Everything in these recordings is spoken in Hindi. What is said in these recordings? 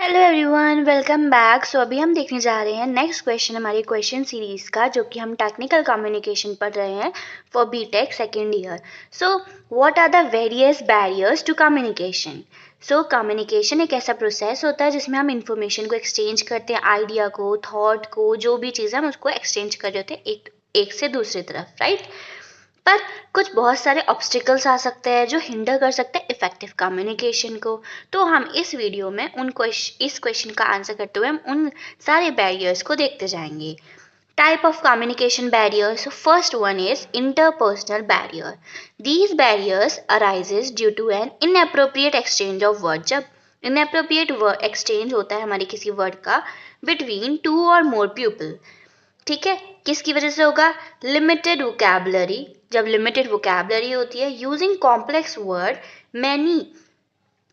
Hello everyone, welcome back. So अभी हम देखने जा रहे हैं नेक्स्ट क्वेश्चन हमारी क्वेश्चन सीरीज का, जो कि हम टेक्निकल कम्युनिकेशन पढ़ रहे हैं for BTech second year. So what are the various barriers to communication. So communication एक ऐसा प्रोसेस होता है जिसमें हम इंफॉर्मेशन को एक्सचेंज करते हैं, आइडिया को, थॉट को, जो भी चीज़ है हम उसको एक्सचेंज कर रहे होते हैं एक से दूसरी तरफ, राइट। पर कुछ बहुत सारे ऑब्स्टिकल्स आ सकते हैं जो हिंडर कर सकते हैं इफेक्टिव कम्युनिकेशन को। तो हम इस वीडियो में इस क्वेश्चन का आंसर करते हुए हम उन सारे बैरियर्स को देखते जाएंगे। Type of communication barriers, first one is interpersonal barrier. These barriers arises due to an inappropriate exchange of word. जब इनअप्रोप्रिएट एक्सचेंज होता है हमारे किसी वर्ड का बिटवीन टू और मोर पीपल, ठीक है, किसकी वजह से होगा? Limited vocabulary. जब लिमिटेड वोकैबुलरी होती है, using complex word many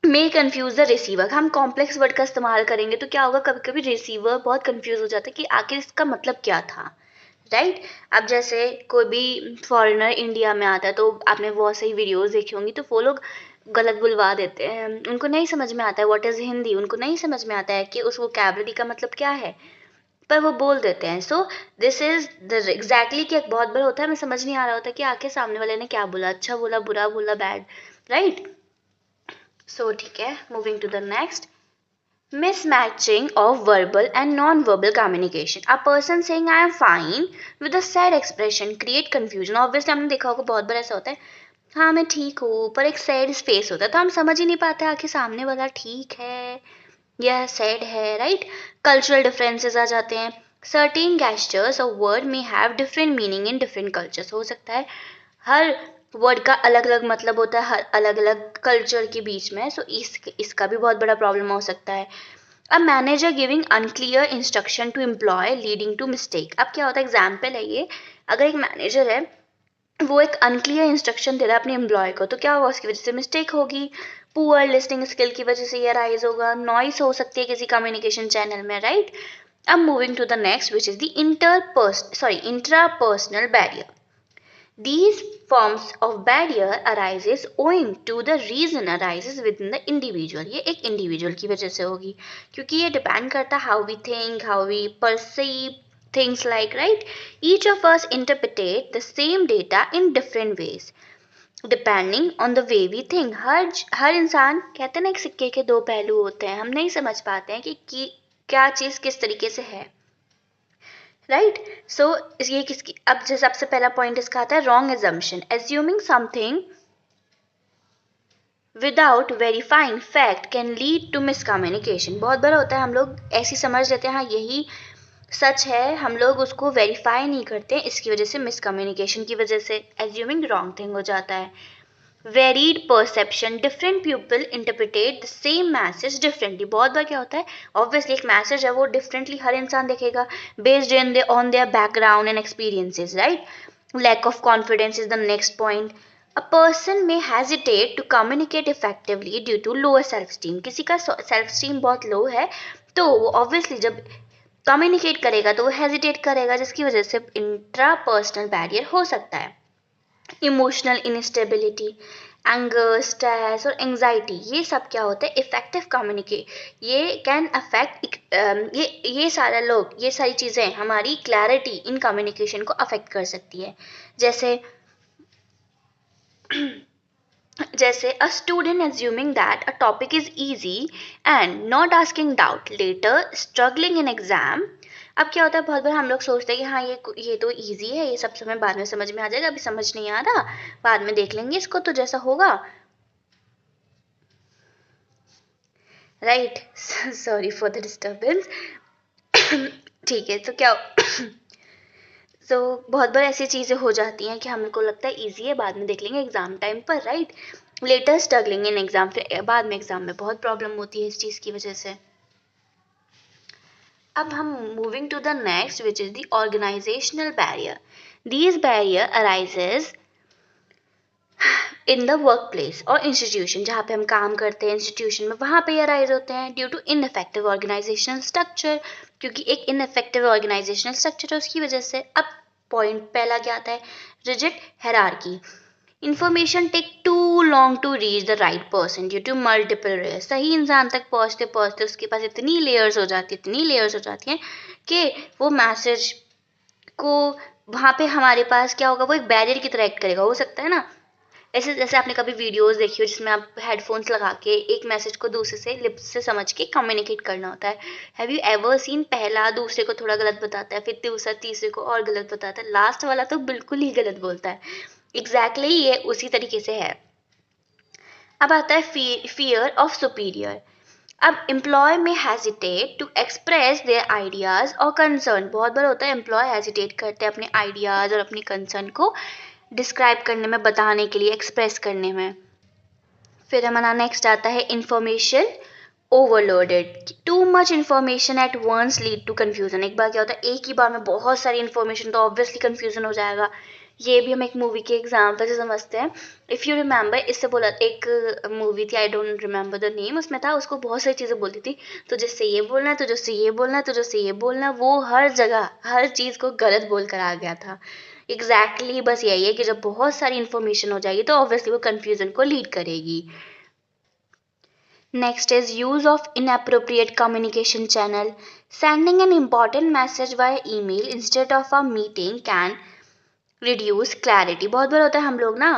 may confuse the receiver. हम कॉम्प्लेक्स वर्ड का इस्तेमाल करेंगे तो क्या होगा, कभी कभी रिसीवर बहुत कंफ्यूज हो जाता है कि आखिर इसका मतलब क्या था, राइट। अब जैसे कोई भी फॉरेनर इंडिया में आता है तो आपने बहुत सही वीडियोस देखी होंगी, तो वो लोग गलत बुलवा देते हैं, उनको नहीं समझ में आता है व्हाट इज हिंदी, उनको नहीं समझ में आता है कि उस वोकैबुलरी का मतलब क्या है, पर वो बोल देते हैं। So this is the exactly कि एक बहुत बार होता है हमें समझ नहीं आ रहा होता कि आखिर सामने वाले ने क्या बोला, अच्छा बोला, बुरा बोला, बैड, राइट। सो ठीक है, moving to the next. Mismatching of verbal and non-verbal communication. A person saying I am fine with a sad expression create confusion. Obviously हमने देखा होगा बहुत बार ऐसा होता है, हाँ मैं ठीक हूँ, पर एक सैड स्पेस होता है तो हम समझ ही नहीं पाते आखिर सामने वाला ठीक है या सैड है, राइट। कल्चरल डिफरेंसेस आ जाते हैं। सर्टेन गैस्चर्स और वर्ड में have different meaning in different cultures. हो सकता है हर वर्ड का अलग अलग मतलब होता है हर अलग अलग कल्चर के बीच में, सो इसका भी बहुत बड़ा प्रॉब्लम हो सकता है। A manager giving unclear instruction to employ leading to mistake. अब क्या होता है, एग्जाम्पल है ये, अगर एक मैनेजर है वो एक अनक्लियर इंस्ट्रक्शन दे रहा है अपने एम्प्लॉय को, तो क्या होगा, उसकी वजह से मिस्टेक होगी। पुअर लिस्निंग स्किल की वजह से ये राइज होगा, नॉइस हो सकती है किसी कम्युनिकेशन चैनल में, राइट। अब moving to the next which is the intrapersonal barrier. These forms of barrier arises owing to the reason arises within the individual. ये एक individual की वजह से होगी, क्योंकि ये depend करता है how we think, how we perceive things, like, right. Each of us interpret the same data in different ways depending on the way we think. हर इंसान, कहते हैं ना, एक सिक्के के दो पहलू होते हैं, हम नहीं समझ पाते हैं कि क्या चीज़ किस तरीके से है, राइट। सो ये किसकी, अब जैसे सबसे पहला पॉइंट इसका आता है wrong assumption, assuming something without verifying fact can lead to miscommunication. बहुत बार होता है हम लोग ऐसी समझ लेते हैं हाँ यही सच है, हम लोग उसको वेरीफाई नहीं करते, इसकी वजह से मिसकम्युनिकेशन की वजह से एज्यूमिंग रॉन्ग थिंग हो जाता है। Varied perception, different people interpret the same message differently. बहुत बार क्या होता है, ऑब्वियसली एक मैसेज है वो डिफरेंटली हर इंसान देखेगा based on their background and experiences, right. Lack of confidence is the next point. A person may hesitate to communicate effectively due to lower self esteem. किसी का सेल्फ स्टीम बहुत लो है तो वो ऑब्वियसली जब कम्युनिकेट करेगा तो वो हेजिटेट करेगा, जिसकी वजह से इंट्रापर्सनल बैरियर हो सकता है। इमोशनल इंस्टेबिलिटी, एंगर, स्ट्रेस और एंजाइटी, ये सब क्या होता है, इफेक्टिव कम्युनिकेट, ये कैन अफेक्ट, ये सारे लोग, ये सारी चीज़ें हमारी क्लैरिटी इन कम्युनिकेशन को अफेक्ट कर सकती है। जैसे जैसे a student assuming that a topic is easy and not asking doubt later struggling in exam। अब क्या होता है, बहुत बार हम लोग सोचते हैं कि हाँ ये तो इजी है, ये सब समय बाद में समझ में आ जाएगा, अभी समझ नहीं आ रहा, बाद में देख लेंगे इसको, तो जैसा होगा, right. Sorry for the disturbance. ठीक है, तो क्या तो बहुत बार ऐसी चीज़ें हो जाती हैं कि हमको लगता है इजी है, बाद में देख लेंगे एग्जाम टाइम पर, right. Later struggling in exam, फिर बाद में एग्जाम में बहुत प्रॉब्लम होती है इस चीज़ की वजह से। अब हम moving to the next which is the organisational barrier. These barriers arises in the workplace और इंस्टीट्यूशन, जहाँ पे हम काम करते हैं इंस्टीट्यूशन में, वहाँ पे अराइज होते हैं due to ineffective organisational structure, क्योंकि एक इनफेक्टिव ऑर्गेनाइजेशनल स्ट्रक्चर है उसकी वजह से। अब पॉइंट पहला क्या आता है, rigid hierarchy. Information take too too long to reach the right person due to multiple layers. सही इंसान तक पहुँचते पहुँचते उसके पास इतनी लेयर्स हो जाती हैं कि वो मैसेज को वहाँ पे हमारे पास क्या होगा, वो एक बैरियर की तरह एक्ट करेगा, हो सकता है ना। ऐसे जैसे आपने कभी वीडियोस देखी हो जिसमें आप हेडफोन्स लगा के एक मैसेज को दूसरे से लिप्स से समझ के कम्युनिकेट करना होता है। हैव यू एवर सीन, पहला दूसरे को थोड़ा गलत बताता है, फिर दूसरा तीसरे को और गलत बताता है, लास्ट वाला तो बिल्कुल ही गलत बोलता है। एग्जैक्टली ये उसी तरीके से है। अब आता है फियर ऑफ सुपीरियर। अब employ may hesitate to express their ideas और कंसर्न। बहुत बार होता है एम्प्लॉय हेजिटेट करते हैं अपने आइडियाज और अपनी कंसर्न को डिस्क्राइब करने में, बताने के लिए, एक्सप्रेस करने में। फिर हमारा नेक्स्ट आता है information overloaded. Too much information at once lead to confusion. एक बार क्या होता है, एक ही बार में बहुत सारी इन्फॉर्मेशन, तो ऑब्वियसली कन्फ्यूजन हो जाएगा। ये भी हम एक मूवी के एग्जाम्पल से समझते हैं। इफ़ यू रिमेंबर, इससे बोला, एक मूवी थी, I don't remember the name, उसमें था उसको बहुत सारी चीज़ें बोलती थी, तो जिससे ये बोलना है, तो जिससे ये बोलना है, तो जिससे ये बोलना है, वो हर जगह हर चीज़ को गलत बोल कर आ गया था। एग्जैक्टली बस यही है कि जब बहुत सारी इन्फॉर्मेशन हो जाएगी तो ऑब्वियसली वो कन्फ्यूजन को लीड करेगी। Next is use of inappropriate communication channel. Sending an important message via email instead of a meeting can reduce clarity. बहुत बार होता है हम लोग ना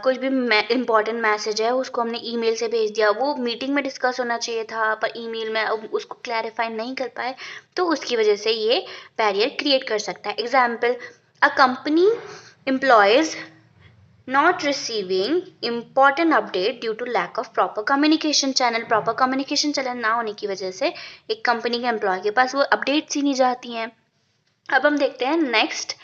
कुछ भी इम्पॉर्टेंट मैसेज है उसको हमने ईमेल से भेज दिया, वो मीटिंग में डिस्कस होना चाहिए था पर ईमेल में उसको क्लैरिफाई नहीं कर पाए, तो उसकी वजह से ये बैरियर क्रिएट कर सकता है। Example, a company employees not receiving important update due to lack of proper communication channel। proper communication channel ना होने की वजह से एक कंपनी के एम्प्लॉय के पास वो अपडेट्स ही नहीं जाती हैं। अब हम देखते हैं next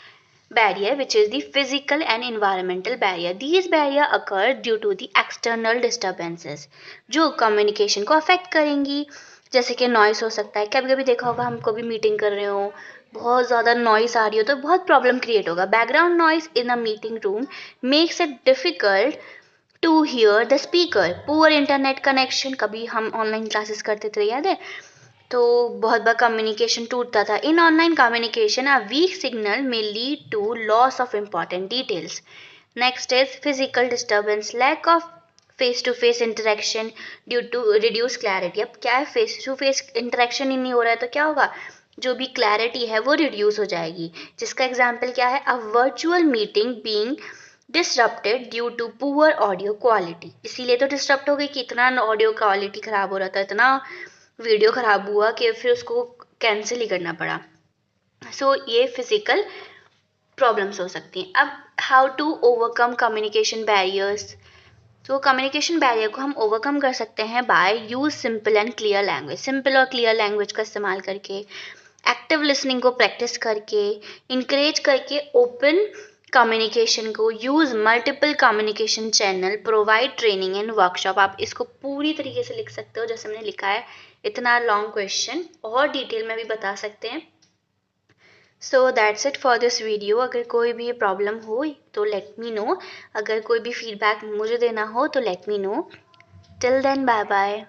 barrier which is the physical and environmental barrier. These barrier occur due to the external disturbances जो communication को affect करेंगी, जैसे कि नॉइस हो सकता है। कभी कभी देखा होगा, हमको भी मीटिंग कर रहे हो, बहुत ज़्यादा नॉइस आ रही हो तो बहुत प्रॉब्लम क्रिएट होगा। Background noise in a meeting room makes it difficult to hear the speaker. Poor internet connection, कभी हम ऑनलाइन क्लासेस करते थे, याद है, तो बहुत बार कम्युनिकेशन टूटता था। In online communication a weak signal may lead to loss of important details. Next is physical disturbance, lack of face to face interaction due to reduce clarity. अब क्या है, फेस टू फेस इंटरेक्शन ही नहीं हो रहा है तो क्या होगा, जो भी क्लैरिटी है वो रिड्यूस हो जाएगी। जिसका एग्जाम्पल क्या है, a virtual meeting being disrupted due to poor audio quality. इसीलिए तो डिस्टर्ब हो गई कि इतना ऑडियो क्वालिटी खराब हो रहा था, इतना वीडियो खराब हुआ कि फिर उसको कैंसिल ही करना पड़ा। सो ये फिजिकल प्रॉब्लम्स हो सकती हैं। अब how to overcome communication barriers. तो कम्युनिकेशन बैरियर को हम ओवरकम कर सकते हैं by use simple and clear language. Simple और क्लियर लैंग्वेज का इस्तेमाल करके, एक्टिव लिसनिंग को प्रैक्टिस करके, इंकरेज करके ओपन कम्युनिकेशन को, use multiple communication channel, provide training and workshop. आप इसको पूरी तरीके से लिख सकते हो जैसे हमने लिखा है, इतना लॉन्ग क्वेश्चन और डिटेल में भी बता सकते हैं। So that's it for this video. अगर कोई भी प्रॉब्लम हो तो लेट मी नो, अगर कोई भी फीडबैक मुझे देना हो तो let me know. Till then, bye bye.